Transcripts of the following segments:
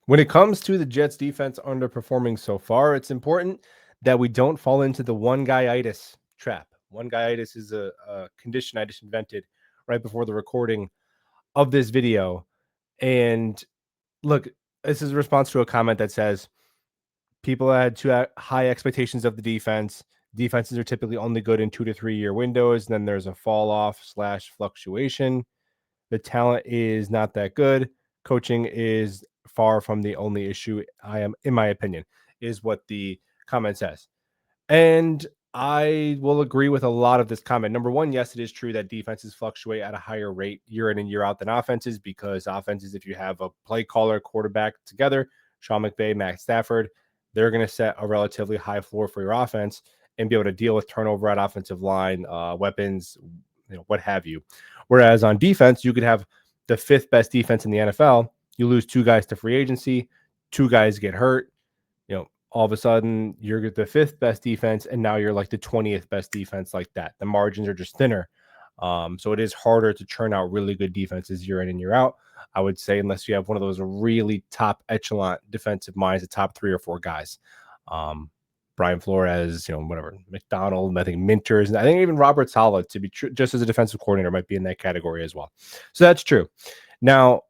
When it comes to the Jets defense underperforming so far, it's important that we don't fall into the one-guy-itis trap. One-guy-itis is a condition I just invented right before the recording of this video. And look, this is a response to a comment that says people had too high expectations of the defense. Defenses are typically only good in 2 to 3 year windows. And then there's a fall off slash fluctuation. The talent is not that good. Coaching is far from the only issue. I am, in my opinion, is what the comment says. And I will agree with a lot of this comment. Number one, yes, it is true that defenses fluctuate at a higher rate year in and year out than offenses, because offenses, if you have a play caller, quarterback together, Sean McVay, Matt Stafford, they're going to set a relatively high floor for your offense and be able to deal with turnover at offensive line, weapons, what have you. Whereas on defense, you could have the fifth best defense in the NFL. You lose two guys to free agency, two guys get hurt. All of a sudden you're the fifth best defense, and now you're like the 20th best defense like that. The margins are just thinner. So it is harder to churn out really good defenses year in and year out, I would say, unless you have one of those really top echelon defensive minds, the top 3 or 4 guys. Brian Flores, whatever, McDonald, I think Minters, and I think even Robert Saleh, to be true, just as a defensive coordinator, might be in that category as well. So that's true. Now,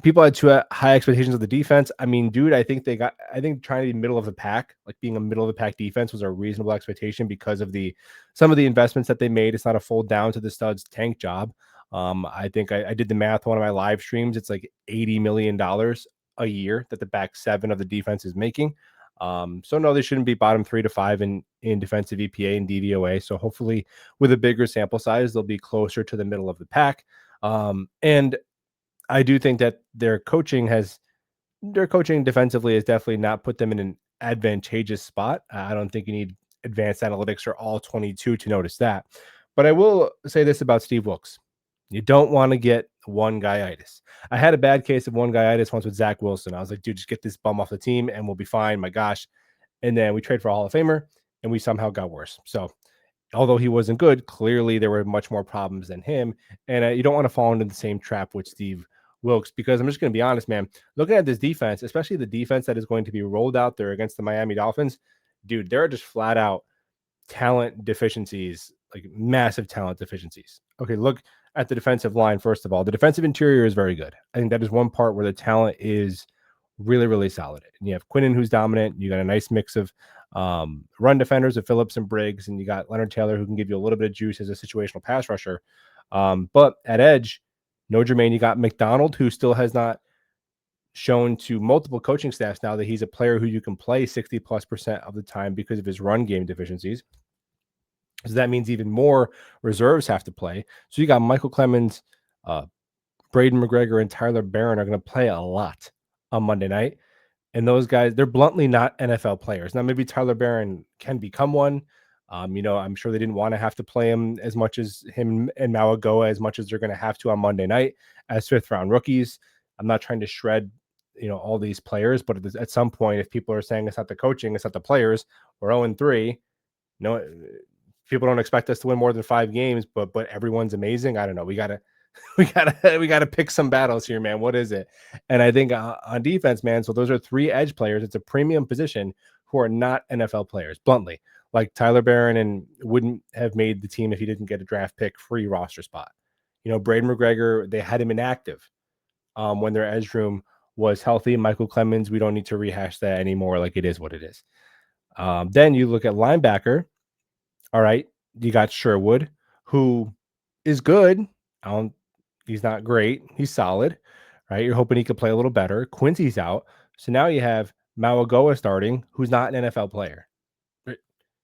people had too high expectations of the defense. I mean, dude, I think trying to be middle of the pack, like being a middle of the pack defense, was a reasonable expectation because of some of the investments that they made. It's not a full down to the studs tank job. I think I did the math on one of my live streams. It's like $80 million a year that the back seven of the defense is making. So no, they shouldn't be bottom 3 to 5 in defensive EPA and DVOA. So hopefully with a bigger sample size, they'll be closer to the middle of the pack. And I do think that their coaching defensively has definitely not put them in an advantageous spot. I don't think you need advanced analytics or all 22 to notice that. But I will say this about Steve Wilks. You don't want to get one-guy-itis. I had a bad case of one-guy-itis once with Zach Wilson. I was like, dude, just get this bum off the team and we'll be fine. My gosh. And then we trade for a Hall of Famer and we somehow got worse. So although he wasn't good, clearly there were much more problems than him. And you don't want to fall into the same trap with Steve Wilks, because I'm just going to be honest, man, looking at this defense, especially the defense that is going to be rolled out there against the Miami Dolphins, dude, there are just flat out talent deficiencies, like massive talent deficiencies. Okay, look at the defensive line. First of all, the defensive interior is very good. I think that is one part where the talent is really, really solid. And you have Quinnen, who's dominant. You got a nice mix of run defenders of Phillips and Briggs, and you got Leonard Taylor, who can give you a little bit of juice as a situational pass rusher. But at edge, no Jermaine, you got McDonald, who still has not shown to multiple coaching staffs now that he's a player who you can play 60+% of the time because of his run game deficiencies. So that means even more reserves have to play. So you got Michael Clemens, Braden McGregor, and Tyler Barron are going to play a lot on Monday night. And those guys, they're bluntly not NFL players. Now, maybe Tyler Barron can become one. I'm sure they didn't want to have to play him as much as him and Malagoa as much as they're going to have to on Monday night as 5th-round rookies. I'm not trying to shred, all these players, but at some point, if people are saying it's not the coaching, it's not the players, we're 0-3. No, people don't expect us to win more than 5 games, but everyone's amazing. I don't know. We gotta pick some battles here, man. What is it? And I think on defense, man. So those are 3 edge players. It's a premium position who are not NFL players, bluntly. Like Tyler Barron and wouldn't have made the team if he didn't get a draft pick free roster spot. Braden McGregor, they had him inactive when their edge room was healthy. Michael Clemens, we don't need to rehash that anymore. Like, it is what it is. Then you look at linebacker. All right, you got Sherwood, who is good. He's not great. He's solid, right? You're hoping he could play a little better. Quincy's out. So now you have Malagoa starting, who's not an NFL player.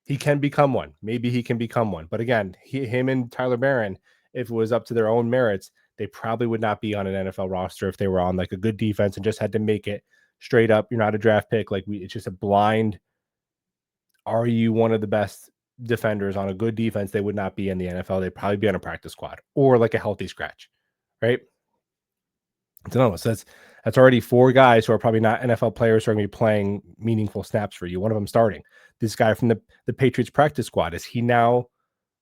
He can become one. Maybe he can become one. But again, him and Tyler Barron, if it was up to their own merits, they probably would not be on an NFL roster if they were on like a good defense and just had to make it straight up. You're not a draft pick. It's just a blind. Are you one of the best defenders on a good defense? They would not be in the NFL. They'd probably be on a practice squad or like a healthy scratch, right? So that's already 4 guys who are probably not NFL players who are going to be playing meaningful snaps for you. One of them starting. This guy from the Patriots practice squad, is he now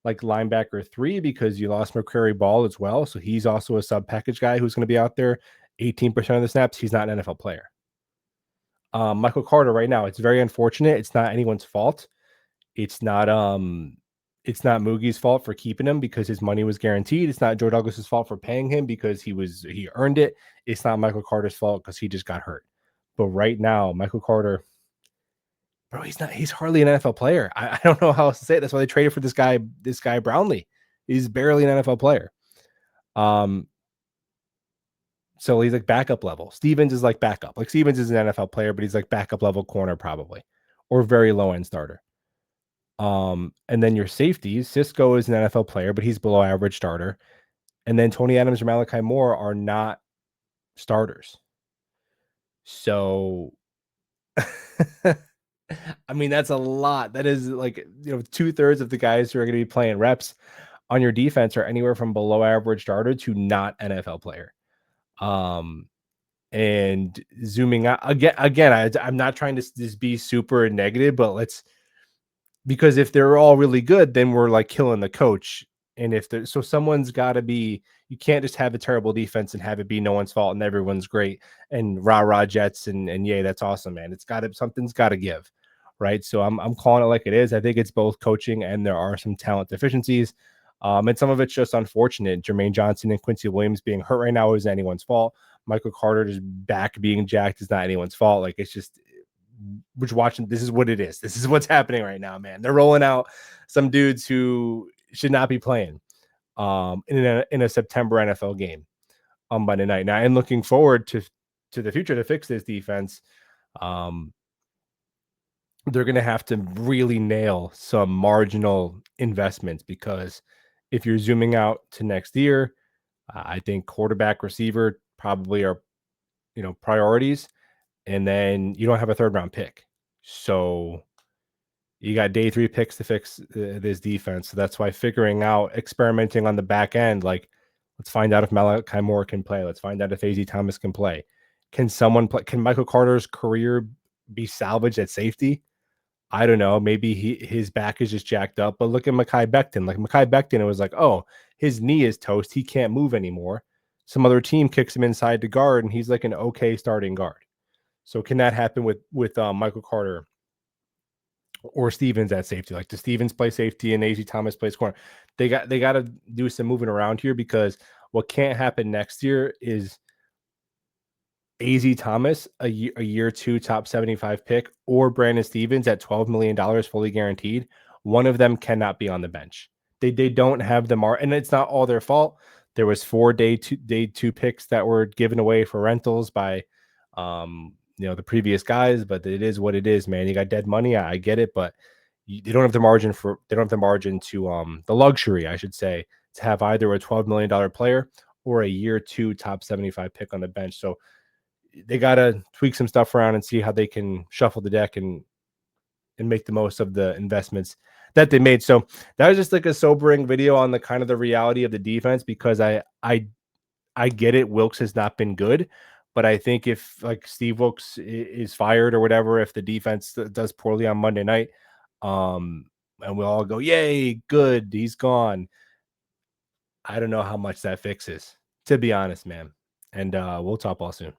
like linebacker 3 because you lost McCrary Ball as well? So he's also a sub package guy who's going to be out there 18% of the snaps. He's not an NFL player. Michael Carter right now, it's very unfortunate. It's not anyone's fault. It's not it's not Moogie's fault for keeping him because his money was guaranteed. It's not Joe Douglas's fault for paying him because he earned it. It's not Michael Carter's fault because he just got hurt. But right now, Michael Carter, bro, he's hardly an NFL player. I don't know how else to say it. That's why they traded for this guy Brownlee. He's barely an NFL player. So he's like backup level. Stevens is like backup. Like Stevens is an NFL player, but he's like backup level corner probably, or very low end starter. And then your safeties, Cisco is an NFL player, but he's below average starter. And then Tony Adams or Malachi Moore are not starters. So I mean, that's a lot. That is like, 2/3 of the guys who are going to be playing reps on your defense are anywhere from below average starter to not NFL player. And zooming out again, I'm not trying to just be super negative, but because if they're all really good, then we're like killing the coach. And so someone's got to be, you can't just have a terrible defense and have it be no one's fault and everyone's great and rah Jets and yay, that's awesome, man. Something's got to give, right? So I'm calling it like it is. I think it's both coaching and there are some talent deficiencies. And some of it's just unfortunate. Jermaine Johnson and Quincy Williams being hurt right now isn't anyone's fault. Michael Carter just back being jacked is not anyone's fault. Like it's just, which watching, this is what it is. This is what's happening right now, man. They're rolling out some dudes who should not be playing in a September NFL game on Monday night. Now, and looking forward to the future to fix this defense, they're going to have to really nail some marginal investments because if you're zooming out to next year, I think quarterback, receiver probably are, priorities. And then you don't have a third round pick. So you got day 3 picks to fix this defense. So that's why figuring out, experimenting on the back end, like let's find out if Malachi Moore can play. Let's find out if AZ Thomas can play. Can someone play? Can Michael Carter's career be salvaged at safety? I don't know. Maybe his back is just jacked up. But look at Mekhi Becton. Like Mekhi Becton, it was like, oh, his knee is toast. He can't move anymore. Some other team kicks him inside to guard, and he's like an okay starting guard. So can that happen with Michael Carter or Stevens at safety? Like, does Stevens play safety and AZ Thomas plays corner? They got to do some moving around here because what can't happen next year is AZ Thomas, a year 2 top 75 pick, or Brandon Stevens at $12 million fully guaranteed. One of them cannot be on the bench. They don't have the and it's not all their fault. There was 4 day two picks that were given away for rentals by the previous guys, but it is what it is, man. You got dead money. I get it, but they don't have the margin to the luxury, I should say, to have either a $12 million player or a year 2 top 75 pick on the bench. So they got to tweak some stuff around and see how they can shuffle the deck and make the most of the investments that they made. So that was just like a sobering video on the kind of the reality of the defense, because I get it. Wilks has not been good, but I think if like Steve Wilks is fired or whatever, if the defense does poorly on Monday night, and we'll all go, yay, good, he's gone. I don't know how much that fixes, to be honest, man. And we'll talk all soon.